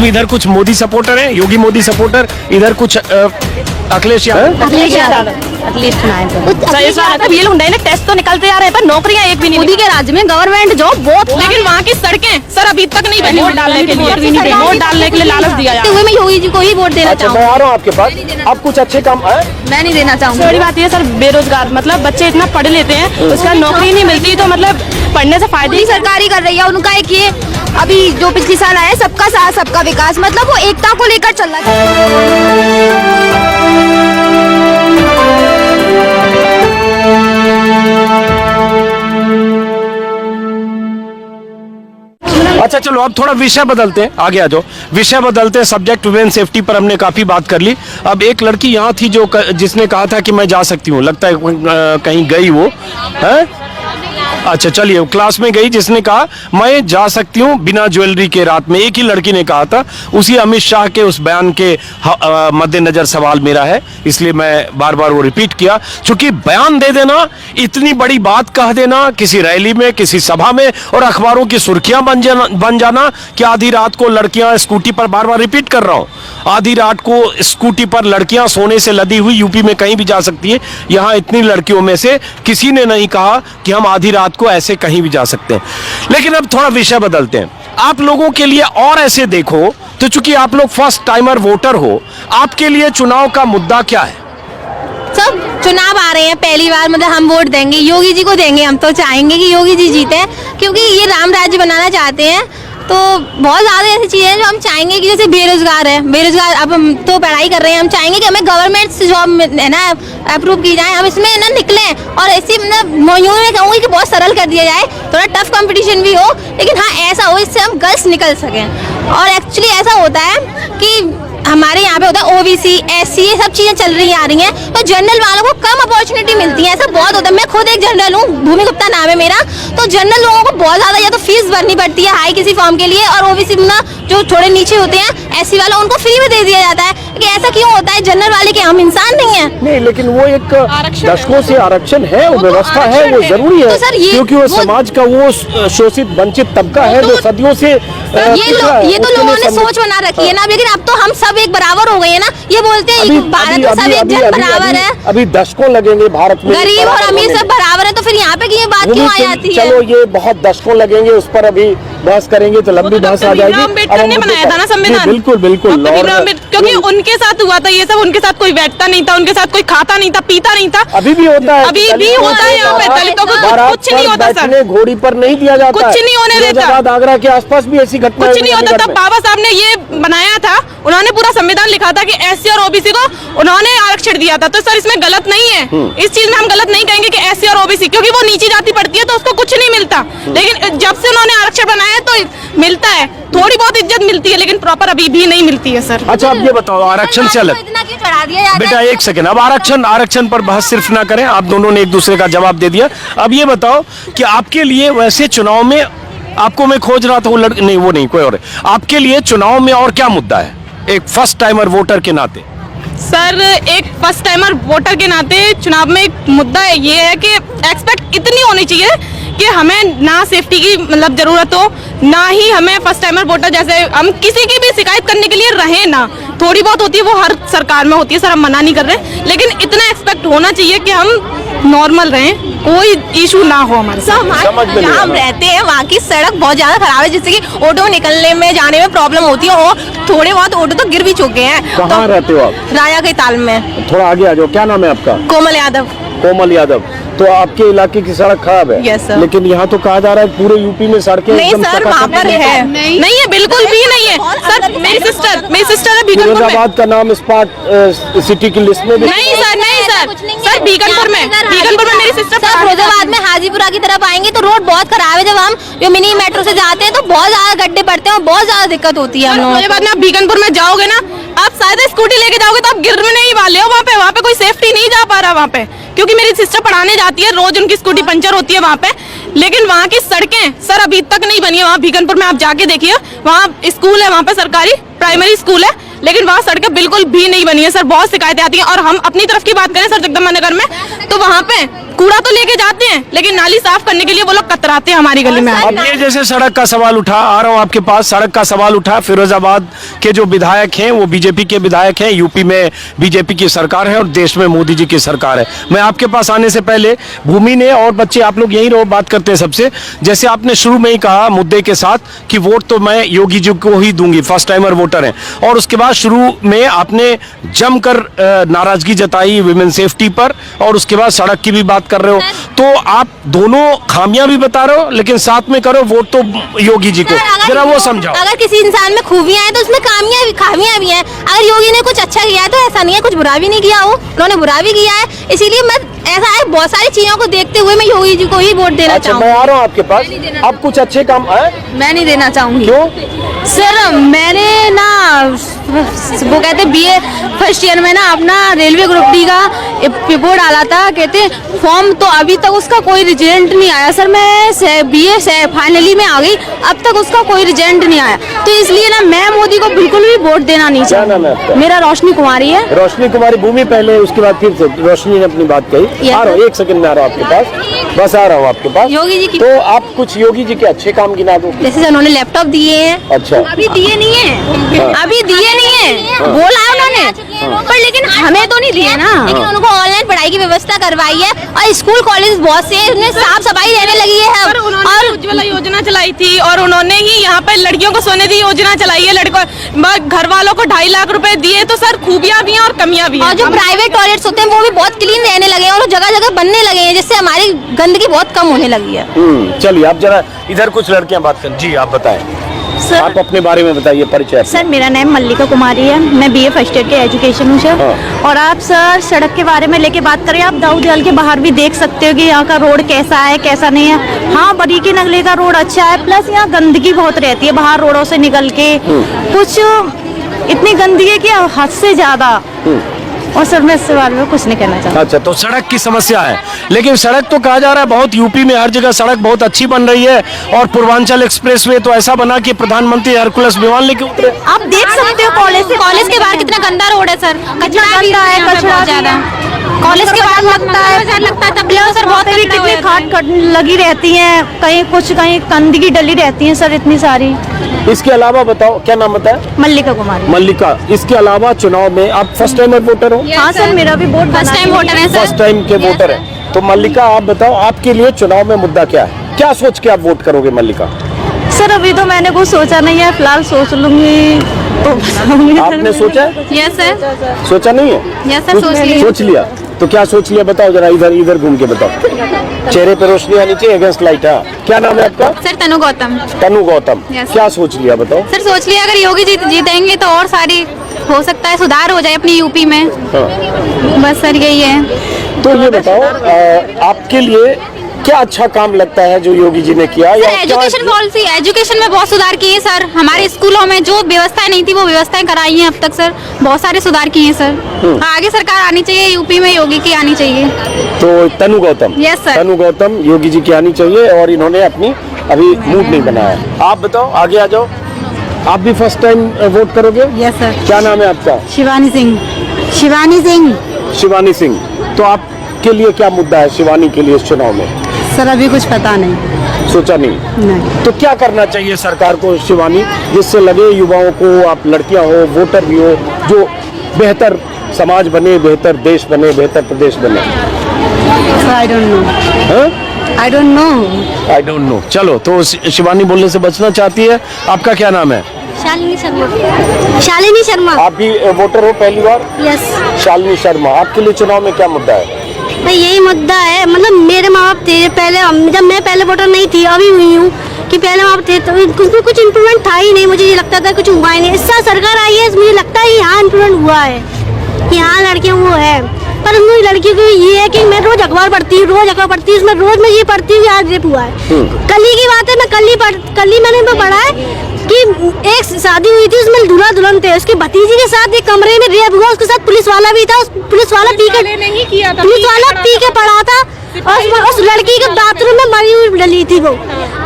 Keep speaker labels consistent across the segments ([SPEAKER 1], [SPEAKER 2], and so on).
[SPEAKER 1] इधर कुछ मोदी सपोर्टर है, योगी मोदी सपोर्टर, इधर कुछ अखिलेश यादव।
[SPEAKER 2] ये लोग नए टेस्ट तो निकलते आ रहे हैं पर नौकरियां एक भी नहीं। मोदी के राज्य में गवर्नमेंट जॉब बहुत, लेकिन वहाँ की सड़कें सर अभी तक नहीं बनी। वोट डालने के लिए लालच दिया जाता है। मैं योगी जी को ही वोट देना चाहूँगा।
[SPEAKER 1] मैं आ रहा हूँ आपके पास, आप कुछ अच्छे काम
[SPEAKER 2] मैं नहीं देना चाहूँगी। बड़ी बात ये सर बेरोजगार, मतलब बच्चे इतना पढ़ लेते हैं उसका नौकरी नहीं मिलती, तो मतलब पढ़ने से फायदे।
[SPEAKER 3] सरकारी कर रही है उनका एक ये अभी जो पिछले साल आया सबका साथ सबका विकास, मतलब वो एकता को लेकर चल रहा है।
[SPEAKER 1] अच्छा चलो अब थोड़ा विषय बदलते हैं, आगे आ जाओ। विषय बदलते हैं, सब्जेक्ट वुमेन सेफ्टी पर हमने काफी बात कर ली। अब एक लड़की यहाँ थी जो जिसने कहा था कि मैं जा सकती हूँ, लगता है कहीं गई वो है। अच्छा चलिए, क्लास में गई जिसने कहा मैं जा सकती हूँ बिना ज्वेलरी के रात में, एक ही लड़की ने कहा था। उसी अमित शाह के उस बयान के मद्देनजर सवाल मेरा है, इसलिए मैं बार बार वो रिपीट किया। क्योंकि बयान दे देना, इतनी बड़ी बात कह देना किसी रैली में, किसी सभा में, और अखबारों की सुर्खियां बन जाना कि आधी रात को लड़कियां स्कूटी पर, बार बार रिपीट कर रहा हूं, आधी रात को स्कूटी पर लड़कियां सोने से लदी हुई यूपी में कहीं भी जा सकती है। यहां इतनी लड़कियों में से किसी ने नहीं कहा कि हम आधी रात को ऐसे कहीं भी जा सकते हैं। लेकिन अब थोड़ा विषय बदलते हैं। आप लोगों के लिए और ऐसे देखो तो चूंकि आप लोग फर्स्ट टाइमर वोटर हो, आपके लिए चुनाव का मुद्दा क्या है?
[SPEAKER 3] सब चुनाव आ रहे हैं, पहली बार मतलब हम वोट देंगे, योगी जी को देंगे। हम तो चाहेंगे कि योगी जी जीते, क्योंकि ये राम राज्य बनाना चाहते हैं। तो बहुत ज़्यादा ऐसी चीज़ें हैं जो हम चाहेंगे कि जैसे बेरोजगार है, बेरोजगार अब हम तो पढ़ाई कर रहे हैं, हम चाहेंगे कि हमें गवर्नमेंट से जॉब है ना अप्रूव की जाए, हम इसमें ना निकलें। और ऐसी मतलब मैं कहूँगी कि बहुत सरल कर दिया जाए, थोड़ा टफ कंपटीशन भी हो, लेकिन हाँ ऐसा हो इससे हम गर्ल्स निकल सकें। और एक्चुअली ऐसा होता है कि हमारे यहाँ पे होता है ओबीसी, एससी, ये सब चीजें चल रही आ रही हैं, तो जनरल वालों को कम अपॉर्चुनिटी मिलती है। ऐसा बहुत होता है। मैं खुद एक जनरल हूँ, भूमि गुप्ता नाम है मेरा। तो जनरल लोगों को बहुत ज्यादा या तो फीस भरनी पड़ती है हाई किसी फॉर्म के लिए, और ओबीसी जो थोड़े नीचे होते हैं एससी वाला, उनको फ्री में दे दिया जाता है। कि ऐसा क्यों होता है? जनरल वाले के हम इंसान नहीं है?
[SPEAKER 1] नहीं, लेकिन वो एक दशकों से आरक्षण है, वो व्यवस्था है, वो जरूरी है, क्योंकि वो समाज का वो शोषित वंचित तबका है जो सदियों से
[SPEAKER 3] ये तो लोगों ने सोच बना रखी है ना। लेकिन अब तो हम सब एक बराबर हो गए हैं ना। ये बोलते हैं भारत में सब एक जन बराबर है।
[SPEAKER 1] अभी दशकों लगेंगे भारत में,
[SPEAKER 3] गरीब और अमीर सब बराबर है, तो फिर यहाँ पे ये बात क्यों आ जाती है?
[SPEAKER 1] चलो ये बहुत दशकों लगेंगे, उस पर अभी बहस करेंगे तो लंबी बहस आ जाएगी।
[SPEAKER 2] अम्बेडकर ने बनाया था ना संविधान,
[SPEAKER 1] बिल्कुल बिल्कुल,
[SPEAKER 2] क्योंकि उनके साथ हुआ था ये सब। उनके साथ कोई बैठता नहीं था, उनके साथ कोई खाता नहीं था, पीता नहीं था।
[SPEAKER 1] अभी भी होता है,
[SPEAKER 2] अभी भी होता है। यहाँ पे दलितों को कुछ नहीं होता सर,
[SPEAKER 1] घोड़ी पर नहीं दिया जाता,
[SPEAKER 2] कुछ नहीं होने देता।
[SPEAKER 1] आगरा के आसपास भी ऐसी घटना
[SPEAKER 2] कुछ नहीं होता था। बाबा साहब ने ये बनाया था, उन्होंने पूरा संविधान लिखा था कि एससी और ओबीसी को उन्होंने आरक्षण दिया था। तो सर इसमें गलत नहीं है, इस चीज में हम गलत नहीं कहेंगे कि एससी और ओबीसी, क्योंकि वो नीची जाति पड़ती है तो उसको कुछ नहीं मिलता। लेकिन जब से उन्होंने आरक्षण बनाया तो मिलता है, थोड़ी बहुत इज्जत मिलती है, लेकिन प्रॉपर अभी भी नहीं मिलती है सर।
[SPEAKER 1] अच्छा अब ये बताओ, आरक्षण से अलग बेटा, एक सेकंड, अब आरक्षण पर बहस सिर्फ ना करें, आप दोनों ने एक दूसरे का जवाब दे दिया। अब ये बताओ कि आपके लिए वैसे चुनाव में, आपको मैं खोज रहा था वो नहीं, वो नहीं, कोई और है। आपके लिए चुनाव में और क्या मुद्दा है एक फर्स्ट टाइमर वोटर के नाते?
[SPEAKER 2] सर एक फर्स्ट टाइमर वोटर के नाते चुनाव में एक मुद्दा ये है कि एक्सपेक्ट इतनी होनी चाहिए कि हमें ना सेफ्टी की मतलब जरूरत हो, ना ही हमें फर्स्ट टाइमर वोटर जैसे हम किसी की भी शिकायत करने के लिए रहे ना। थोड़ी बहुत होती है, वो हर सरकार में होती है सर, हम मना नहीं कर रहे, लेकिन इतना एक्सपेक्ट होना चाहिए कि हम नॉर्मल रहें, कोई इशू ना हो हमारे साथ।
[SPEAKER 3] जहाँ हम रहते हैं वहाँ की सड़क बहुत ज्यादा खराब है, जिससे कि ऑटो निकलने में जाने में प्रॉब्लम होती है, और थोड़े बहुत ऑटो तो गिर भी चुके हैं।
[SPEAKER 1] कहाँ रहते हो आप?
[SPEAKER 3] राया के ताल में।
[SPEAKER 1] थोड़ा आगे आ जाओ, क्या नाम है आपका?
[SPEAKER 3] कोमल यादव।
[SPEAKER 1] कोमल यादव। तो आपके इलाके की सड़क खराब है?
[SPEAKER 3] Yes sir.
[SPEAKER 1] लेकिन यहाँ तो कहा जा रहा है पूरे यूपी में सड़कें
[SPEAKER 3] नहीं सर, वहाँ पर है
[SPEAKER 2] नहीं है, बिल्कुल भी नहीं है सर। मेरी सिस्टर है
[SPEAKER 1] फिरोजाबाद का नाम स्मार्ट सिटी की लिस्ट में भी
[SPEAKER 2] नहीं सर, नहीं सर, सर बीकानेर में मेरी सिस्टर।
[SPEAKER 3] फिरोजाबाद में हाजीपुरा की तरफ आएंगे तो रोड बहुत खराब है। जब हम जो मिनी मेट्रो से जाते हैं तो बहुत ज्यादा गड्ढे पड़ते हैं और बहुत ज्यादा दिक्कत होती है।
[SPEAKER 2] फिरोजाबाद में आप बीकानेर में जाओगे ना, आप शायद स्कूटी लेके जाओगे तो आप गिरने ही वाले हो। वहाँ पे कोई सेफ्टी नहीं जा पा रहा वहाँ पे, क्योंकि मेरी सिस्टर पढ़ाने जाती है, रोज उनकी स्कूटी पंचर होती है वहाँ पे। लेकिन वहाँ की सड़कें सर अभी तक नहीं बनी है। वहाँ बीकानेर में आप जाके देखिए, वहाँ स्कूल है, वहाँ पे सरकारी प्राइमरी स्कूल है, लेकिन वहाँ सड़कें बिल्कुल भी नहीं बनी है सर। बहुत शिकायतें आती हैं। और हम अपनी तरफ की बात करें सर, जगदम्बा नगर में, तो वहाँ पे कूड़ा तो लेके जाते हैं, लेकिन नाली साफ करने के लिए वो लोग कतराते हैं हमारी गली में आके।
[SPEAKER 1] अब ये जैसे सड़क का सवाल उठा, आ रहा हूँ आपके पास, सड़क का सवाल उठा, फिरोजाबाद के जो विधायक हैं वो बीजेपी के विधायक हैं, यूपी में बीजेपी की सरकार है और देश में मोदी जी की सरकार है। मैं आपके पास आने से पहले भूमि ने और बच्चे आप लोग यहीं रहो, बात करते हैं सबसे। जैसे आपने शुरू में ही कहा मुद्दे के साथ कि वोट तो मैं योगी जी को ही दूंगी, फर्स्ट टाइमर वोटर हैं, और उसके बाद शुरू में आपने जमकर नाराजगी जताई विमेन सेफ्टी पर और उसके बाद सड़क की भी बात कर रहे हो। तो आप दोनों खामियां भी बता रहे हो लेकिन साथ में करो वोट तो योगी जी को, जरा वो समझाओ।
[SPEAKER 3] अगर किसी इंसान में खूबियां हैं तो उसमें खामियां भी हैं। अगर योगी ने कुछ अच्छा किया है तो ऐसा नहीं है कुछ बुरा भी नहीं किया हो, उन्होंने बुरा भी किया है। इसीलिए मैं ऐसा है बहुत सारी चीजों को देखते हुए मैं योगी जी को ही वोट देना
[SPEAKER 1] अच्छा,
[SPEAKER 3] चाहूंगी।
[SPEAKER 1] मैं आ रहा हूँ आपके पास। आप कुछ अच्छे काम
[SPEAKER 3] मैं नहीं देना चाहूंगी।
[SPEAKER 1] क्यों?
[SPEAKER 3] सर मैंने ना वो कहते बीए फर्स्ट ईयर में ना अपना रेलवे ग्रुप डी का पेपर डाला था, कहते फॉर्म तो अभी तक उसका कोई रिजल्ट नहीं आया। सर मैं बीए फाइनली में आ गई, अब तक उसका कोई रिजल्ट नहीं आया, तो इसलिए ना मैं मोदी को बिल्कुल भी वोट देना नहीं
[SPEAKER 1] क्या नाम है आपका?
[SPEAKER 3] चाहती। मेरा रोशनी कुमारी है।
[SPEAKER 1] रोशनी कुमारी। भूमि पहले, उसके बाद फिर से रोशनी ने अपनी बात कही। आ रहा हूँ, एक सेकंड में आ रहा हूँ आपके पास, बस आ रहा हूँ आपके पास।
[SPEAKER 3] योगी जी की
[SPEAKER 1] तो आप कुछ योगी जी के अच्छे काम गिना दो।
[SPEAKER 3] जैसे उन्होंने लैपटॉप दिए हैं।
[SPEAKER 1] अच्छा।
[SPEAKER 3] अभी दिए नहीं है, अभी दिए नहीं है, बोला है उन्होंने, पर लेकिन हमें तो नहीं दिए ना। लेकिन उनको ऑनलाइन पढ़ाई की व्यवस्था करवाई है और स्कूल कॉलेज बहुत से उन्हें साफ सफाई रहने लगी है।
[SPEAKER 2] पर उन्होंने उज्ज्वला योजना चलाई थी और उन्होंने ही यहाँ पे लड़कियों को सोने दी योजना चलाई है। लड़कों घर वालों को 2.5 लाख रुपए दिए, तो सर खूबियां भी हैं और कमियां भी हैं।
[SPEAKER 3] और जो प्राइवेट टॉयलेट्स होते हैं वो भी बहुत क्लीन रहने लगे हैं और जगह जगह बनने लगे हैं, जिससे हमारी गंदगी बहुत कम होने लगी है।
[SPEAKER 1] चलिए आप जरा इधर कुछ लड़कियां बात करें। जी आप बताएं, आप अपने बारे में बताइए, परिचय।
[SPEAKER 4] सर मेरा नाम मल्लिका कुमारी है, मैं बीए फर्स्ट ईयर के एजुकेशन हूँ सर। और आप सर सड़क के बारे में लेके बात करें, आप दाऊद हल के बाहर भी देख सकते हो कि यहाँ का रोड कैसा है कैसा नहीं है। हाँ बरीकी नगले का रोड अच्छा है, प्लस यहाँ गंदगी बहुत रहती है बाहर रोडों से निकल के, कुछ इतनी गंदगी है कि हद से ज्यादा। और सर मैं इस बारे में कुछ नहीं कहना चाहता।
[SPEAKER 1] अच्छा, तो सड़क की समस्या है, लेकिन सड़क तो कहा जा रहा है बहुत यूपी में हर जगह सड़क बहुत अच्छी बन रही है और पूर्वांचल एक्सप्रेसवे तो ऐसा बना कि प्रधानमंत्री हरकुलस विमान लेके उतरे।
[SPEAKER 4] आप देख सकते हो कॉलेज
[SPEAKER 3] के बाहर कितना गंदा रोड है सर,
[SPEAKER 4] कचरा भी है, कचरा ज्यादा
[SPEAKER 3] कॉलेज के बाहर लगता है सर, बहुत
[SPEAKER 4] कितनी खाट लगी रहती है, कहीं कुछ कहीं गंदगी डली रहती है सर इतनी सारी।
[SPEAKER 1] इसके अलावा बताओ, क्या नाम बताया?
[SPEAKER 4] मल्लिका कुमारी।
[SPEAKER 1] मल्लिका, इसके अलावा चुनाव में आप फर्स्ट टाइम वोटर हो?
[SPEAKER 4] हाँ सर मेरा भी वोट
[SPEAKER 3] फर्स्ट टाइम वोटर है सर।
[SPEAKER 1] फर्स्ट टाइम के वोटर है। तो मल्लिका आप बताओ, आपके लिए चुनाव में मुद्दा क्या है, क्या सोच के आप वोट करोगे मल्लिका?
[SPEAKER 4] सर अभी तो मैंने कुछ सोचा नहीं है, फिलहाल सोच लूंगी तो बताऊंगी।
[SPEAKER 1] आपने सोचा?
[SPEAKER 3] Yes sir.
[SPEAKER 1] सोचा नहीं है?
[SPEAKER 3] यस सर,
[SPEAKER 1] सोच लिया। तो क्या सोच लिया बताओ जरा, इधर इधर घूम के बताओ, चेहरे पे रोशनी आनी चाहिए अगेंस्ट लाइट। हाँ, क्या नाम है आपका?
[SPEAKER 3] सर तनु गौतम।
[SPEAKER 1] तनु गौतम।
[SPEAKER 3] Yes.
[SPEAKER 1] क्या सोच लिया बताओ?
[SPEAKER 3] सर सोच लिया अगर योगी जीतेंगे तो और सारी हो सकता है सुधार हो जाए अपनी यूपी में।
[SPEAKER 1] हाँ।
[SPEAKER 3] बस सर यही है।
[SPEAKER 1] तो ये बताओ आपके लिए क्या अच्छा काम लगता है जो योगी जी ने किया?
[SPEAKER 3] सर
[SPEAKER 1] या
[SPEAKER 3] एजुकेशन पॉलिसी, एजुकेशन में बहुत सुधार किए सर। हमारे स्कूलों में जो व्यवस्थाएं नहीं थी वो व्यवस्थाएं कराई हैं अब तक सर, बहुत सारे सुधार किए हैं सर। आगे सरकार आनी चाहिए यूपी में, योगी की आनी चाहिए।
[SPEAKER 1] तो तनु गौतम।
[SPEAKER 3] Yes, sir.
[SPEAKER 1] तनु गौतम योगी जी की आनी चाहिए और इन्होंने अपनी अभी मूड नहीं बनाया। आप बताओ, आगे आ जाओ, आप भी फर्स्ट टाइम वोट करोगे?
[SPEAKER 4] Yes sir.
[SPEAKER 1] क्या नाम है आपका?
[SPEAKER 4] शिवानी सिंह। शिवानी सिंह।
[SPEAKER 1] शिवानी सिंह। तो आपके लिए क्या मुद्दा है शिवानी के लिए इस चुनाव में?
[SPEAKER 4] सर अभी कुछ पता नहीं।
[SPEAKER 1] सोचा नहीं?
[SPEAKER 4] नहीं।
[SPEAKER 1] तो क्या करना चाहिए सरकार को शिवानी, जिससे लगे युवाओं को, आप लड़कियां हो, वोटर भी हो, जो बेहतर समाज बने, बेहतर देश बने, बेहतर प्रदेश बने?
[SPEAKER 4] I don't know.
[SPEAKER 1] हाँ?
[SPEAKER 4] I don't know.
[SPEAKER 1] I don't know. चलो, तो शिवानी बोलने से बचना चाहती है। आपका क्या नाम है?
[SPEAKER 3] शालिनी शर्मा। शालिनी शर्मा।
[SPEAKER 1] आप भी वोटर हो पहली बार?
[SPEAKER 3] यस।
[SPEAKER 1] शालिनी शर्मा, आपके लिए चुनाव में क्या मुद्दा है?
[SPEAKER 3] भाई यही मुद्दा है, मतलब मेरे माँ बाप थे पहले, जब मैं पहले वोटर नहीं थी, अभी हुई हूँ कि पहले माँ बाप थे तो उसमें कुछ इम्प्रूवमेंट था ही नहीं। मुझे ये लगता था कुछ हुआ ही नहीं। इस साल सरकार आई है, मुझे लगता है यहाँ इम्प्रूवमेंट हुआ है, यहाँ लड़कियाँ वो है। पर मुझे लड़कियों को ये है कि मैं रोज अखबार पढ़ती हूँ, उसमें रोज मैं ये पढ़ती हूँ आज रेप हुआ है। कल ही की बात है, मैं कल ही मैंने पढ़ा है कि एक शादी हुई थी, उसमें दूल्हा दुल्हन थे, उसके भतीजी के साथ एक कमरे में रेप हुआ, उसके साथ पुलिस वाला भी था, पुलिस वाला पी के पड़ा था और उस लड़की के बाथरूम में मरी हुई डली थी वो।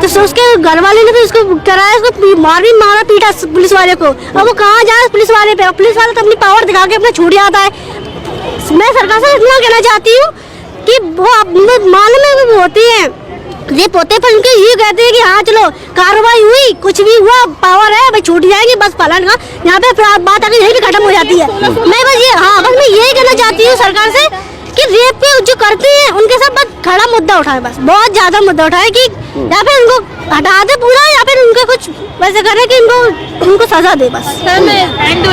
[SPEAKER 3] तो उसके घर वाले ने भी उसको कराया, उसको मारा पीटा पुलिस वाले को, और वो कहाँ जाए पुलिस वाले पे। पुलिस वाला तो अपनी पावर दिखा के अपना छूट जाता है। मैं सरकार से इतना कहना चाहती हूँ
[SPEAKER 5] कि वो मालूम है वो होती है रेप होते पर उनके ये कहते हैं कि हाँ चलो कार्रवाई हुई, कुछ भी हुआ, पावर है भाई छूट जाएगी बस फलान का, यहाँ पे बात आगे यही पे खत्म हो जाती है। मैं बस ये बस मैं यही कहना चाहती हूँ सरकार से कि रेप पे जो करते हैं उनके साथ बस खड़ा मुद्दा उठाए, बस बहुत ज्यादा मुद्दा उठाए कि या फिर उनको हटा दे पूरा या फिर उनके कुछ वैसे करे कि उनको सजा दे बस।
[SPEAKER 2] हैंड टू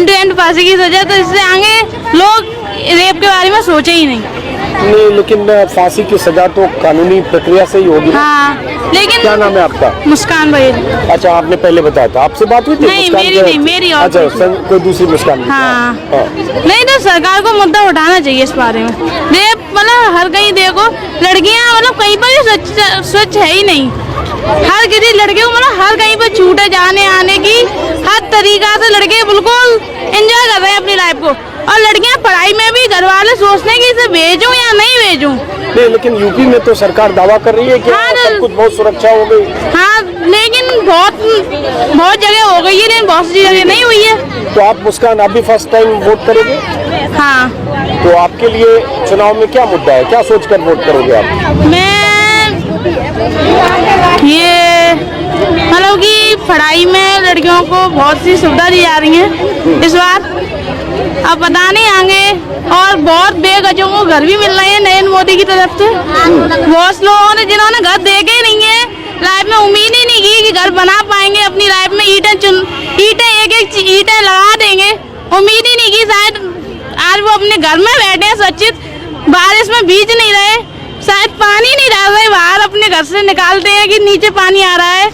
[SPEAKER 2] हैंड फांसी की सजा, तो इससे आगे लोग रेप के बारे में सोचे ही नहीं।
[SPEAKER 1] नहीं, लेकिन फांसी की सजा तो कानूनी प्रक्रिया से ही होगी।
[SPEAKER 2] हाँ, लेकिन
[SPEAKER 1] क्या नाम है आपका?
[SPEAKER 2] मुस्कान भाई।
[SPEAKER 1] अच्छा, आपने पहले बताया था, आपसे बात हुई थी?
[SPEAKER 2] नहीं, मेरी नहीं, मेरी और
[SPEAKER 1] अच्छा, कोई दूसरी मुस्कान?
[SPEAKER 2] हाँ। नहीं तो सरकार को मुद्दा उठाना चाहिए इस बारे में। रेप मतलब हर कहीं देखो लड़कियां मतलब कहीं पर स्वच्छ है ही नहीं। हर किसी लड़के को मतलब हर कहीं पर छूट है जाने आने की, हर तरीका से लड़के बिल्कुल एंजॉय कर रहे हैं अपनी लाइफ को। और लड़कियां पढ़ाई में भी घर वाले सोचते हैं कि इसे भेजूं या नहीं भेजूं।
[SPEAKER 1] नहीं, लेकिन यूपी में तो सरकार दावा कर रही है कि सब कुछ बहुत सुरक्षा हो गई।
[SPEAKER 2] हाँ, लेकिन बहुत जगह हो गई है, लेकिन बहुत सी जगह नहीं हुई है।
[SPEAKER 1] तो आप मुस्कान, आप भी फर्स्ट टाइम वोट करोगे?
[SPEAKER 2] हाँ।
[SPEAKER 1] तो आपके लिए चुनाव में क्या मुद्दा है, क्या सोचकर वोट करोगे आप?
[SPEAKER 2] मैं ये मतलब कि पढ़ाई में लड़कियों को बहुत सी सुविधा दी जा रही है इस बार, अब पता नहीं आगे। और बहुत बेगजों को घर भी मिल रहे हैं नरेंद्र मोदी की तरफ से। बहुत लोगों ने जिन्होंने घर देखे ही नहीं है, लाइफ में उम्मीद ही नहीं की कि घर बना पाएंगे अपनी लाइफ में, ईंटें एक ईंटें लगा देंगे, उम्मीद ही नहीं की। शायद आज वो अपने घर में बैठे हैं सुरक्षित, बारिश में भीज नहीं रहे, शायद पानी नहीं डाल रहे बाहर, अपने घर से निकालते हैं कि नीचे पानी आ रहा है।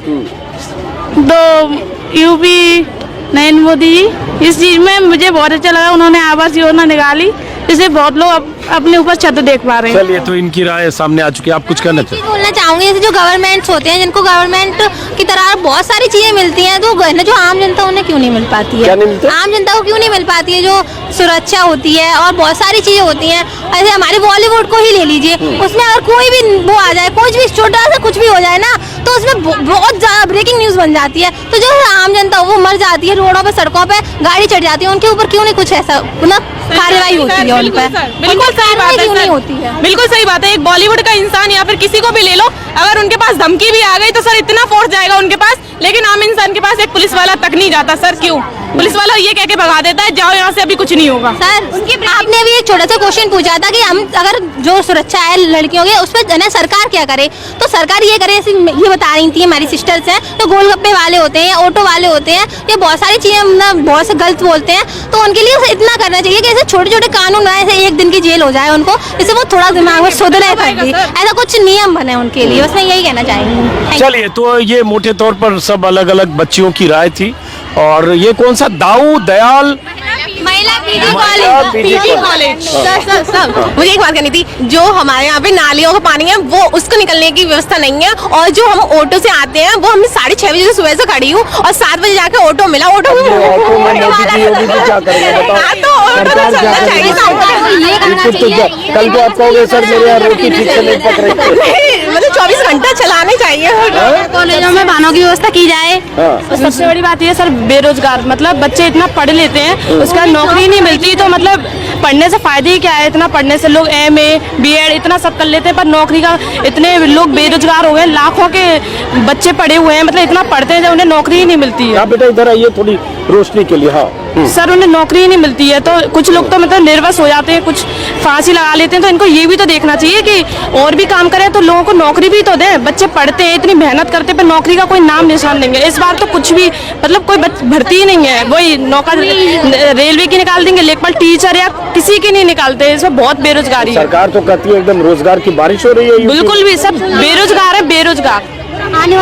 [SPEAKER 2] तो यूपी नरेंद्र मोदी जी इस चीज में मुझे बहुत अच्छा लगा, उन्होंने आवास योजना निकाली, इससे बहुत लोग अपने ऊपर छत देख पा रहे हैं।
[SPEAKER 1] चलिए, तो इनकी राय सामने आ चुकी है, आप कुछ कहना चाहते हैं?
[SPEAKER 3] बोलना चाहूंगी जैसे जो गवर्नमेंट्स होते हैं जिनको गवर्नमेंट की तरह बहुत सारी चीजें मिलती हैं, तो जो आम जनता उन्हें क्यों नहीं मिल पाती है?
[SPEAKER 1] क्या नहीं मिलता?
[SPEAKER 3] आम जनता को क्यों नहीं मिल पाती है? जो सुरक्षा होती है और बहुत सारी चीजें होती हैं। ऐसे हमारे बॉलीवुड को ही ले लीजिए, उसमें अगर कोई भी वो आ जाए, कुछ भी छोटा सा कुछ भी हो जाए ना, तो उसमें बहुत ज्यादा ब्रेकिंग न्यूज बन जाती है। तो जो आम जनता वो मर जाती है, रोडों पे सड़कों पे गाड़ी चढ़ जाती है, उनके ऊपर क्यों नहीं कुछ ऐसा कार्रवाई होती है उन पर?
[SPEAKER 2] बिल्कुल सही बात है,
[SPEAKER 3] नहीं होती है।
[SPEAKER 2] बिल्कुल सही बात है। एक बॉलीवुड का इंसान या फिर किसी को भी ले लो, अगर उनके पास धमकी भी आ गई तो सर इतना फोर्स जाएगा उनके पास, लेकिन आम इंसान के पास एक पुलिस वाला तक नहीं जाता। सर क्यों? पुलिस वाला ये कह के भगा देता है, जाओ यहाँ से, अभी कुछ नहीं होगा।
[SPEAKER 3] सर आपने भी एक छोटा सा क्वेश्चन पूछा था कि हम अगर जो सुरक्षा है लड़कियों की उस पर सरकार क्या करे, तो सरकार ये करे, ये बता रही थी हमारी सिस्टर्स हैं, तो गोलगप्पे वाले होते हैं, ऑटो वाले होते हैं, ये बहुत सारी चीजें बहुत से गलत बोलते हैं, तो उनके लिए इतना करना चाहिए कि ऐसे छोटे छोटे कानून बनाए, ऐसे 1 दिन की जेल हो जाए उनको, इससे वो थोड़ा दिमाग में सुधरे, ऐसा कुछ नियम बने उनके लिए, बस मैं यही कहना चाहूंगी।
[SPEAKER 1] चलिए, तो ये मोटे तौर पर सब अलग अलग बच्चियों की राय थी। और ये कौन सा दाऊ दयाल
[SPEAKER 3] महिला
[SPEAKER 1] पीजी
[SPEAKER 3] कॉलेज।
[SPEAKER 6] सर मुझे एक बात करनी थी, जो हमारे यहाँ पे नालियों का पानी है वो उसको निकलने की व्यवस्था नहीं है, और जो हम ऑटो से आते हैं वो हम 6:30 बजे से सुबह से खड़ी हूँ और 7 बजे जाके ऑटो मिला, ऑटो तो ऑटो तो चलना चाहिए।
[SPEAKER 1] कल को आप कहोगे सर मेरे यहाँ रोटी ठीक से नहीं पक रही,
[SPEAKER 6] मतलब 24 घंटा चलाने चाहिए।
[SPEAKER 3] कॉलेजों में वाहनों की व्यवस्था की जाए।
[SPEAKER 2] सबसे बड़ी बात ये सर, बेरोजगार मतलब बच्चे इतना पढ़ लेते हैं, उसका नौकरी नहीं मिलती, तो मतलब पढ़ने से फायदे ही क्या है? इतना पढ़ने से लोग MA BEd इतना सब कर लेते हैं, पर नौकरी का इतने लोग बेरोजगार हो गए, लाखों के बच्चे पढ़े हुए हैं, मतलब इतना पढ़ते हैं जब उन्हें नौकरी ही नहीं मिलती है।
[SPEAKER 1] आप बेटा इधर आइए थोड़ी रोशनी के लिए। हाँ
[SPEAKER 2] सर, उन्हें नौकरी ही नहीं मिलती है, तो कुछ लोग तो मतलब निर्वस हो जाते हैं, कुछ फांसी लगा लेते हैं, तो इनको ये भी तो देखना चाहिए कि और भी काम करें, तो लोगों को नौकरी भी तो दें। बच्चे पढ़ते हैं, इतनी मेहनत करते हैं, पर नौकरी का कोई नाम निशान नहीं है। इस बार तो कुछ भी मतलब कोई भर्ती ही नहीं है, वही नौकरी रेलवे की निकाल देंगे, लेकिन टीचर या किसी की नहीं निकालते, इसमें बहुत बेरोजगारी है।
[SPEAKER 1] सरकार तो कहती है एकदम रोजगार की बारिश हो रही है।
[SPEAKER 2] बिल्कुल भी सब बेरोजगार है, बेरोजगार।
[SPEAKER 5] आने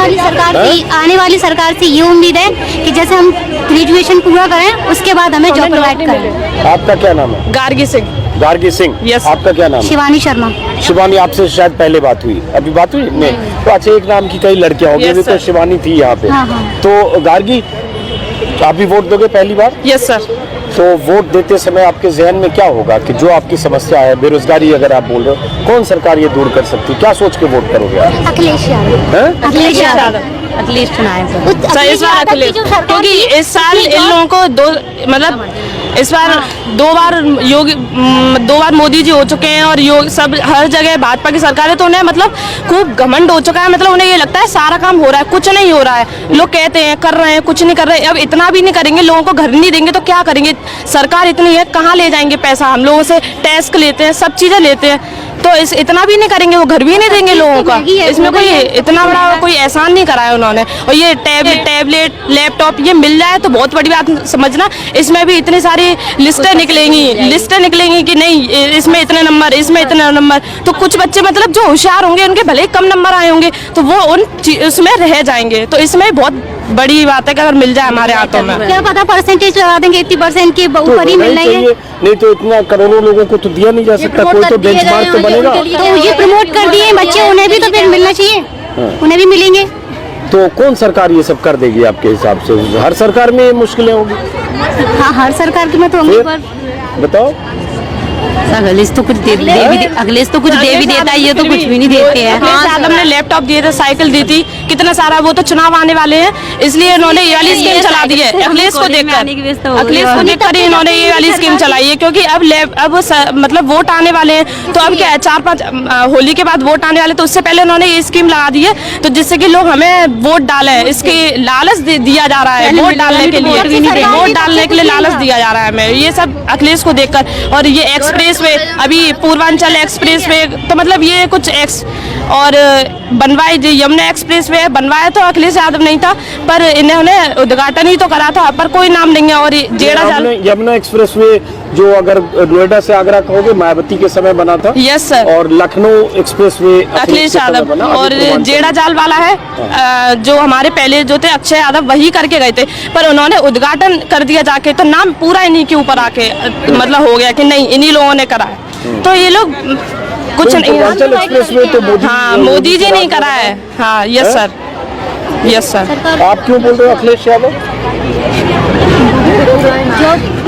[SPEAKER 5] वाली सरकार से ये उम्मीद है कि जैसे हम ग्रेजुएशन पूरा करें उसके बाद हमें जॉब प्रोवाइड करें।
[SPEAKER 1] आपका क्या नाम है?
[SPEAKER 2] गार्गी सिंह।
[SPEAKER 1] गार्गी सिंह।
[SPEAKER 2] यस।
[SPEAKER 1] आपका क्या नाम है?
[SPEAKER 5] शिवानी शर्मा।
[SPEAKER 1] शिवानी, आपसे शायद पहले बात हुई, अभी बात हुई नहीं? तो अच्छा, एक नाम की कई लड़कियां होंगी,
[SPEAKER 2] Yes,
[SPEAKER 1] तो
[SPEAKER 2] sir.
[SPEAKER 1] शिवानी थी यहाँ पे।
[SPEAKER 5] हाँ, हाँ।
[SPEAKER 1] तो गार्गी, आप भी वोट दोगे पहली बार?
[SPEAKER 2] Yes sir.
[SPEAKER 1] तो वोट देते समय आपके जहन में क्या होगा कि जो आपकी समस्या है, बेरोजगारी अगर आप बोल रहे हो, कौन सरकार ये दूर कर सकती है? क्या सोच के वोट करोगे आप?
[SPEAKER 5] अखिलेश यादव।
[SPEAKER 1] हैं?
[SPEAKER 5] अखिलेश यादव।
[SPEAKER 2] अखिलेश चुनाव सर, इस बार अखिलेश, क्योंकि इस साल इन लोगों को दो मतलब इस बार दो बार मोदी जी हो चुके हैं और सब हर जगह भाजपा की सरकार है, तो उन्हें मतलब खूब घमंड हो चुका है। मतलब उन्हें ये लगता है सारा काम हो रहा है, कुछ नहीं हो रहा है। लोग कहते हैं कर रहे हैं, कुछ नहीं कर रहे। अब इतना भी नहीं करेंगे, लोगों को घर नहीं देंगे तो क्या करेंगे? सरकार इतनी है, कहाँ ले जाएंगे पैसा? हम लोगों से टैक्स लेते हैं, सब चीजें लेते हैं, तो इतना भी नहीं करेंगे, वो घर भी नहीं देंगे लोगों का। इसमें कोई इतना बड़ा कोई एहसान नहीं करा है उन्होंने। और ये टैबलेट लैपटॉप ये मिल जाए तो बहुत बड़ी बात समझना। इसमें भी इतनी सारी लिस्टें निकलेंगी कि नहीं इसमें इतने नंबर, इसमें इतने नंबर, तो कुछ बच्चे मतलब जो होशियार होंगे उनके भले ही कम नंबर आए होंगे तो वो उसमें रह जाएंगे। तो इसमें बहुत बड़ी बात है कि अगर मिल जाए हमारे हाथों में।
[SPEAKER 5] क्या पता परसेंटेज लगा देंगे 80% के ऊपर ही मिल रही है।
[SPEAKER 1] नहीं तो इतना करोड़ों लोगों को तो दिया नहीं जा सकता, कोई तो बेंचमार्क तो बनेगा।
[SPEAKER 5] तो ये प्रमोट कर दिए बच्चे, उन्हें भी तो फिर मिलना चाहिए, उन्हें भी मिलेंगे।
[SPEAKER 1] तो कौन सरकार ये सब कर देगी आपके हिसाब से? हर सरकार में मुश्किलें होगी।
[SPEAKER 5] हाँ, हर सरकार की मैं तो होंगी, पर
[SPEAKER 1] बताओ।
[SPEAKER 3] अगलेश तो कुछ दे भी देता है, ये तो कुछ भी नहीं देते हैं।
[SPEAKER 2] हमने लैपटॉप दिए थे, साइकिल दी थी, कितना सारा। वो तो चुनाव आने वाले हैं इसलिए इन्होंने ये वाली स्कीम चला दी है। अखिलेश को देखकर ही इन्होंने ये वाली स्कीम चलाई है, क्योंकि अब मतलब वोट आने वाले हैं। तो अब क्या है, 4-5 होली के बाद वोट आने वाले, तो उससे पहले उन्होंने ये स्कीम लगा दी है, तो जिससे कि लोग हमें वोट डालें, इसके लालच दिया जा रहा है। वोट डालने के लिए लालच दिया जा रहा है हमें, ये सब अखिलेश को देखकर। और ये एक्सप्रेस वे, अभी पूर्वांचल एक्सप्रेस वे, तो मतलब ये कुछ और बनवाए, यमुना एक्सप्रेस वे बनवाया तो अखिलेश यादव नहीं था, पर इन्होंने उद्घाटन ही तो करा था, पर कोई नाम नहीं है। और
[SPEAKER 1] यमुना एक्सप्रेस वे जो अगर नोएडा से आगरा कहोगे मायावती के समय बना था।
[SPEAKER 2] Yes sir.
[SPEAKER 1] और लखनऊ एक्सप्रेस वे
[SPEAKER 2] अखिलेश यादव और जेड़ा जाल वाला है जो हमारे पहले जो थे अक्षय यादव, वही करके गए थे, पर उन्होंने उद्घाटन कर दिया जाके, तो नाम पूरा इन्हीं के ऊपर आके मतलब हो गया कि नहीं इन्हीं लोगों ने करा है। तो ये लोग कुछ नहीं, हाँ मोदी जी नहीं करा है। हाँ यस सर, यस सर।
[SPEAKER 1] आप क्यों बोल रहे हो अखिलेश यादव?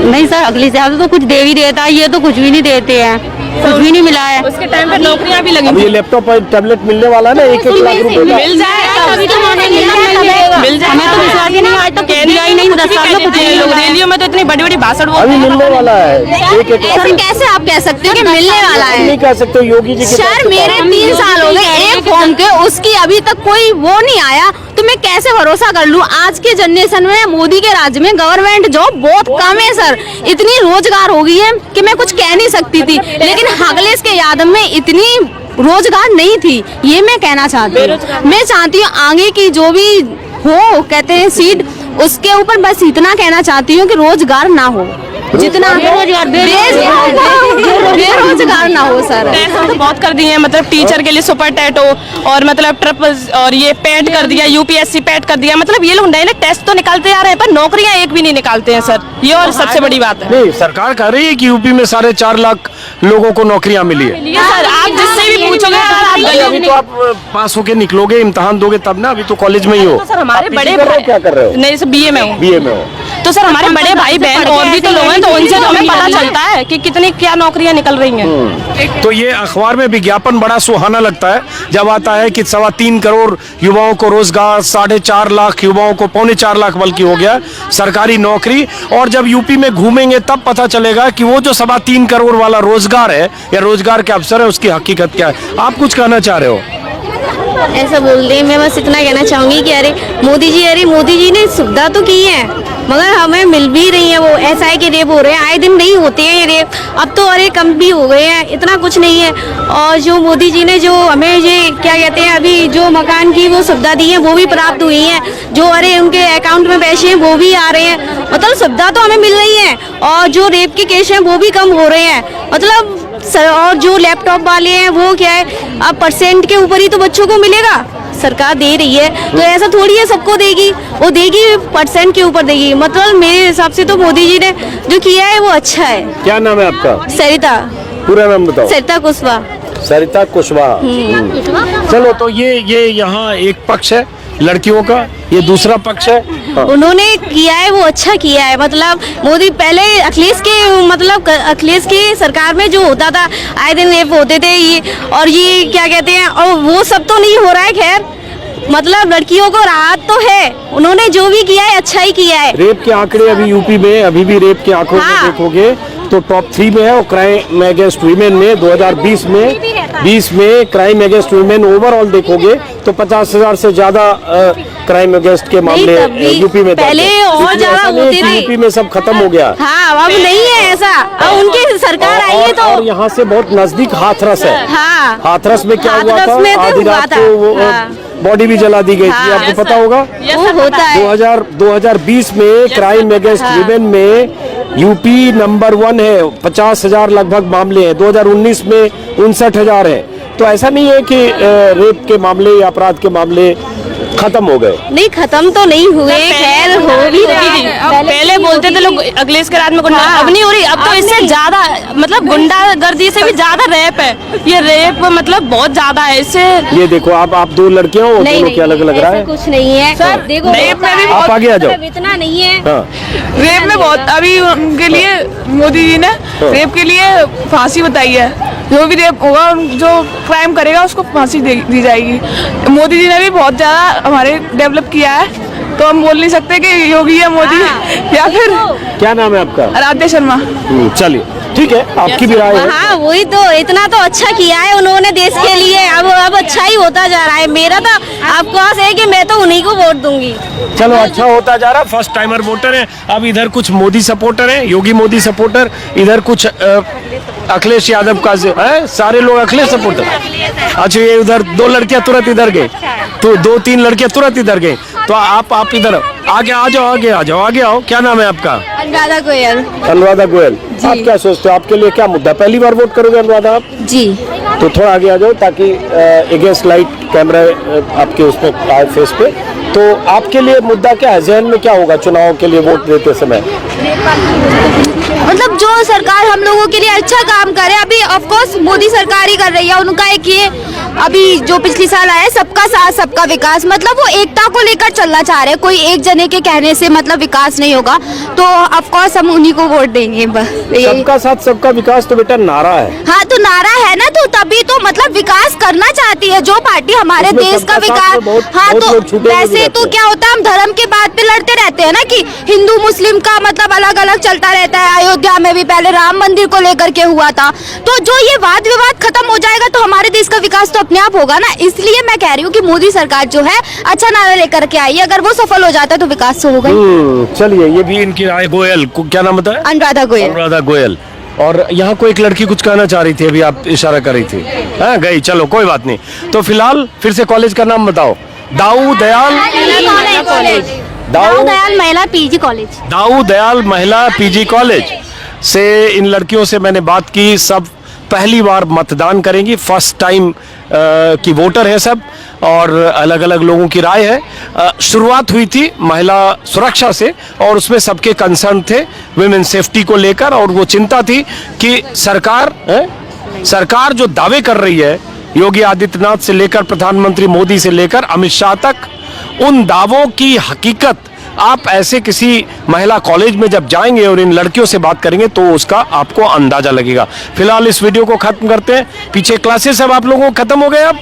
[SPEAKER 3] नहीं सर, अगली यादव तो कुछ दे भी देता है, ये तो कुछ भी नहीं देते हैं, कुछ भी नहीं मिला है।
[SPEAKER 2] उसके टाइम पे नौकरियां भी लगी।
[SPEAKER 1] ये लैपटॉप और टैबलेट मिलने वाला है ना, 1-1 लाख रुपए का।
[SPEAKER 2] मिल जाए हमें तो विश्वास ही नहीं, आज तक दिया ही नहीं। 10 साल में लोग रैलियों में तो इतनी बड़ी बड़ी भाषण बोलते हैं।
[SPEAKER 1] अभी मिलने वाला है 1-1 लाख।
[SPEAKER 6] सर कैसे आप कह सकते हो कि मिलने वाला है?
[SPEAKER 1] नहीं कह सकते, योगी जी
[SPEAKER 6] सर मेरे 3 साल हो गए एक फॉर्म के, उसकी अभी तक कोई वो नहीं आया, तो मैं कैसे भरोसा कर लूं? आज के जनरेशन में मोदी के राज्य में गवर्नमेंट जॉब बहुत कम है सर। इतनी रोजगार हो गई है कि मैं कुछ कह नहीं सकती थी, लेकिन अखिलेश के यादव में इतनी रोजगार नहीं थी, ये मैं कहना चाहती हूँ। मैं चाहती हूँ आगे की जो भी हो कहते हैं सीट, उसके ऊपर बस इतना कहना चाहती हूँ कि रोजगार ना हो, जितना बेरोजगार ना हो सर।
[SPEAKER 2] टेस्ट तो बहुत कर दिए हैं, मतलब टीचर के लिए सुपर टेट हो और मतलब ट्रिपल और ये पेट कर दिया, यूपीएससी पेट कर दिया। मतलब ये लोग नए नए टेस्ट तो निकालते जा रहे हैं, पर नौकरियां एक भी नहीं निकालते हैं सर, ये और सबसे बड़ी बात है।
[SPEAKER 1] नहीं, सरकार कह रही है कि यूपी में 4.5 लाख लोगों को नौकरियां मिली है।
[SPEAKER 2] सर आप जिससे भी पूछोगे
[SPEAKER 1] अभी तो आप पास होके निकलोगे, इम्तिहान दोगे तब ना, अभी तो कॉलेज में ही हो।
[SPEAKER 2] तो सर हमारे बड़े
[SPEAKER 1] क्या कर रहे हो?
[SPEAKER 2] नहीं सर बीए में हूँ।
[SPEAKER 1] बीए में हो
[SPEAKER 2] तो सर हमारे बड़े भाई बहन और भी तो लोग हैं, तो उनसे तो हमें पता चलता है कि कितनी क्या नौकरियां निकल रही हैं।
[SPEAKER 1] तो ये अखबार में विज्ञापन बड़ा सुहाना लगता है जब आता है कि 3.25 करोड़ युवाओं को रोजगार, 4.5 लाख युवाओं को, 4.25 लाख बल्कि हो गया सरकारी नौकरी। और जब यूपी में घूमेंगे तब पता चलेगा कि वो जो 3.25 करोड़ वाला रोजगार है या रोजगार के अवसर है, उसकी हकीकत क्या है। आप कुछ कहना चाह रहे हो?
[SPEAKER 3] ऐसा बोल रही मैं बस इतना कहना चाहूंगी कि अरे मोदी जी ने सुविधा तो की है, मगर हमें मिल भी रही है। वो SI के रेप हो रहे हैं, आए दिन नहीं होते हैं ये रेप, अब तो अरे कम भी हो गए हैं, इतना कुछ नहीं है। और जो मोदी जी ने जो हमें ये क्या कहते हैं अभी जो मकान की वो सुविधा दी है वो भी प्राप्त हुई है, जो अरे उनके अकाउंट में पैसे हैं वो भी आ रहे हैं, मतलब सुविधा तो हमें मिल रही है। और जो रेप के केस हैं वो भी कम हो रहे हैं, मतलब और जो लैपटॉप वाले हैं वो क्या है, अब परसेंट के ऊपर ही तो बच्चों को मिलेगा, सरकार दे रही है, तो ऐसा थोड़ी है सबको देगी, वो देगी परसेंट के ऊपर देगी। मतलब मेरे हिसाब से तो मोदी जी ने जो किया है वो अच्छा है।
[SPEAKER 1] क्या नाम है आपका?
[SPEAKER 3] सरिता।
[SPEAKER 1] पूरा नाम बताओ।
[SPEAKER 3] सरिता कुशवाहा।
[SPEAKER 1] सरिता कुशवाहा। चलो, तो ये यहाँ एक पक्ष है लड़कियों का, ये दूसरा पक्ष है।
[SPEAKER 3] उन्होंने किया है वो अच्छा किया है, मतलब मोदी पहले अखिलेश की सरकार में जो होता था आए दिन रेप होते थे ये, और ये क्या कहते हैं, और वो सब तो नहीं हो रहा है खैर,
[SPEAKER 6] मतलब लड़कियों को राहत तो है, उन्होंने जो भी किया है अच्छा ही किया है।
[SPEAKER 1] रेप के आंकड़े अभी यूपी में अभी भी रेप के आंकड़ों में देखोगे तो टॉप 3 में है, और क्राइम अगेंस्ट वीमेन में 2020 में क्राइम अगेंस्ट वीमेन ओवरऑल देखोगे तो 50,000 से ज्यादा क्राइम अगेंस्ट के मामले यूपी में
[SPEAKER 6] पहले और ज्यादा होते थे।
[SPEAKER 1] यूपी में सब खत्म हो गया।
[SPEAKER 6] हाँ, अब नहीं है ऐसा, अब उनकी सरकार आई है तो।
[SPEAKER 1] और यहाँ से बहुत नजदीक हाथरस है।
[SPEAKER 6] हाँ,
[SPEAKER 1] हाथरस में क्या हुआ
[SPEAKER 6] हाथरस
[SPEAKER 1] था,
[SPEAKER 6] में तो
[SPEAKER 1] आधी
[SPEAKER 6] हुआ
[SPEAKER 1] रात
[SPEAKER 6] था।
[SPEAKER 1] को वो
[SPEAKER 6] हाँ।
[SPEAKER 1] बॉडी भी जला दी गई थी, आपको पता होगा।
[SPEAKER 6] वो होता है।
[SPEAKER 1] 2020 में क्राइम अगेंस्ट वीमेन में यूपी नंबर 1 है, 50,000 लगभग मामले हैं। 2019 में 59,000 है। तो ऐसा नहीं है कि रेप के मामले या अपराध के मामले खत्म हो गए।
[SPEAKER 6] नहीं, खत्म तो नहीं हुए, खैर हो भी रहे हैं।
[SPEAKER 2] पहले बोलते थे लोग अखिलेश के राज में गुंडा, अब नहीं हो रही। अब तो इससे ज्यादा मतलब गुंडागर्दी से भी ज्यादा रेप है। ये रेप मतलब बहुत ज्यादा है इससे।
[SPEAKER 1] ये देखो आप 2 लड़कियां हो, दोनों क्या अलग लग रहा है?
[SPEAKER 6] कुछ नहीं है सर, देखो
[SPEAKER 2] रेप में भी
[SPEAKER 1] आप आगे आ जाओ।
[SPEAKER 6] इतना नहीं है।
[SPEAKER 1] हाँ।
[SPEAKER 7] रेप में बहुत अभी उनके लिए मोदी जी ने रेप के लिए फांसी बताई है। जो भी रेप होगा, जो क्राइम करेगा उसको फांसी दी जाएगी। मोदी जी ने भी बहुत ज्यादा हमारे डेवलप किया है, तो हम बोल नहीं सकते कि योगी या मोदी या फिर।
[SPEAKER 1] क्या नाम है आपका?
[SPEAKER 7] आराध्या शर्मा।
[SPEAKER 1] चलिए ठीक है, आपकी भी राय है।
[SPEAKER 6] हाँ, वही तो, इतना तो अच्छा किया है उन्होंने देश के लिए। अब अच्छा ही होता जा रहा है। मेरा तो आपको आस है कि मैं तो उन्हीं को वोट दूंगी।
[SPEAKER 1] चलो, अच्छा होता जा रहा। फर्स्ट टाइमर वोटर है। अब इधर कुछ मोदी सपोर्टर है, योगी मोदी सपोर्टर, इधर कुछ अखिलेश यादव का है। सारे लोग अखिलेश सपोर्टर। अच्छा, ये उधर 2 लड़कियां तुरंत इधर गए, तो 2-3 लड़कियां तुरंत इधर गए। तो आप इधर आगे आ जाओ, आगे आओ। क्या नाम है आपका?
[SPEAKER 6] अनुराधा गोयल।
[SPEAKER 1] अनुराधा गोयल। आप क्या सोचते हो, आपके लिए क्या मुद्दा? पहली बार वोट करोगे अनुराधा आप?
[SPEAKER 6] जी।
[SPEAKER 1] तो थोड़ा आगे आ जाओ ताकि अगेंस्ट लाइट कैमरा आपके उसमें आए फेस पे। तो आपके लिए मुद्दा क्या है, जहन में क्या होगा चुनाव के लिए वोट देते समय?
[SPEAKER 6] मतलब जो सरकार हम लोगों के लिए अच्छा काम करे, अभी ऑफ कोर्स मोदी सरकार ही कर रही है। उनका एक ये अभी जो पिछली साल आया है, सबका साथ सबका विकास, मतलब वो एकता को लेकर चलना चाह रहे हैं। कोई एक जने के कहने से मतलब विकास नहीं होगा, तो ऑफ कोर्स हम उन्हीं को वोट देंगे।
[SPEAKER 1] सबका साथ सबका विकास तो बेटा नारा है।
[SPEAKER 6] हाँ, तो नारा है ना, तो तभी तो मतलब विकास करना चाहती है जो पार्टी हमारे देश का विकास। हाँ, तो वैसे तो क्या होता है, हम धर्म के बात पे लड़ते रहते हैं ना कि हिंदू मुस्लिम का मतलब अलग अलग चलता रहता है। अयोध्या में भी पहले राम मंदिर को लेकर के हुआ था, तो जो ये वाद विवाद खत्म हो जाएगा तो हमारे देश का विकास तो अपने आप होगा ना। इसलिए मैं कह रही हूँ कि मोदी सरकार जो है अच्छा नारा लेकर के आई है, अगर वो सफल हो जाता है तो विकास तो होगा।
[SPEAKER 1] चलिए, ये भी इनकी राय। गोयल को क्या नाम बताया?
[SPEAKER 6] अनुराधा गोयल।
[SPEAKER 1] अनुराधा गोयल। और यहाँ को एक लड़की कुछ कहना चाह रही थी, अभी आप इशारा कर रही थी। हाँ, गई। चलो कोई बात नहीं। तो फिलहाल फिर से कॉलेज का नाम बताओ। दाऊ दयाल
[SPEAKER 5] महिला पीजी कॉलेज।
[SPEAKER 1] दाऊ दयाल महिला पीजी कॉलेज से इन लड़कियों से मैंने बात की। सब पहली बार मतदान करेंगी, फर्स्ट टाइम की वोटर है सब, और अलग अलग लोगों की राय है। शुरुआत हुई थी महिला सुरक्षा से, और उसमें सबके कंसर्न थे विमेन सेफ्टी को लेकर, और वो चिंता थी कि सरकार जो दावे कर रही है, योगी आदित्यनाथ से लेकर प्रधानमंत्री मोदी से लेकर अमित शाह तक, उन दावों की हकीकत आप ऐसे किसी महिला कॉलेज में जब जाएंगे और इन लड़कियों से बात करेंगे तो उसका आपको अंदाजा लगेगा। फिलहाल इस वीडियो को खत्म करते हैं। पीछे क्लासेस अब आप लोगों को खत्म हो गए? अब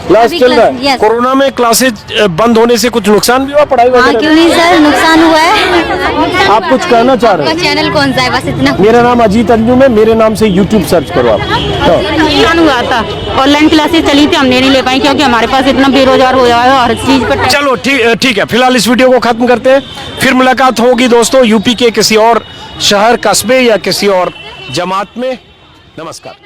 [SPEAKER 1] क्लास चल रहा है। कोरोना में क्लासेज बंद होने से कुछ नुकसान भी हुआ पढ़ाई वगैरह?
[SPEAKER 3] क्यों नहीं सर, नुकसान हुआ है।
[SPEAKER 1] आप कुछ कहना चाह रहे हैं?
[SPEAKER 3] चैनल कौन सा है, बस इतना।
[SPEAKER 1] मेरा नाम अजीत अंजुम है, मेरे नाम से YouTube सर्च करो आप।
[SPEAKER 4] नुकसान हुआ था, ऑनलाइन क्लासेस चली थी, हमने नहीं ले पाई क्योंकि हमारे पास इतना बेरोजगार हो जाएगा हर चीज पर।
[SPEAKER 1] चलो ठीक है, फिलहाल इस वीडियो को खत्म करते हैं। फिर मुलाकात होगी दोस्तों यूपी के किसी और शहर, कस्बे या किसी और जमात में। नमस्कार।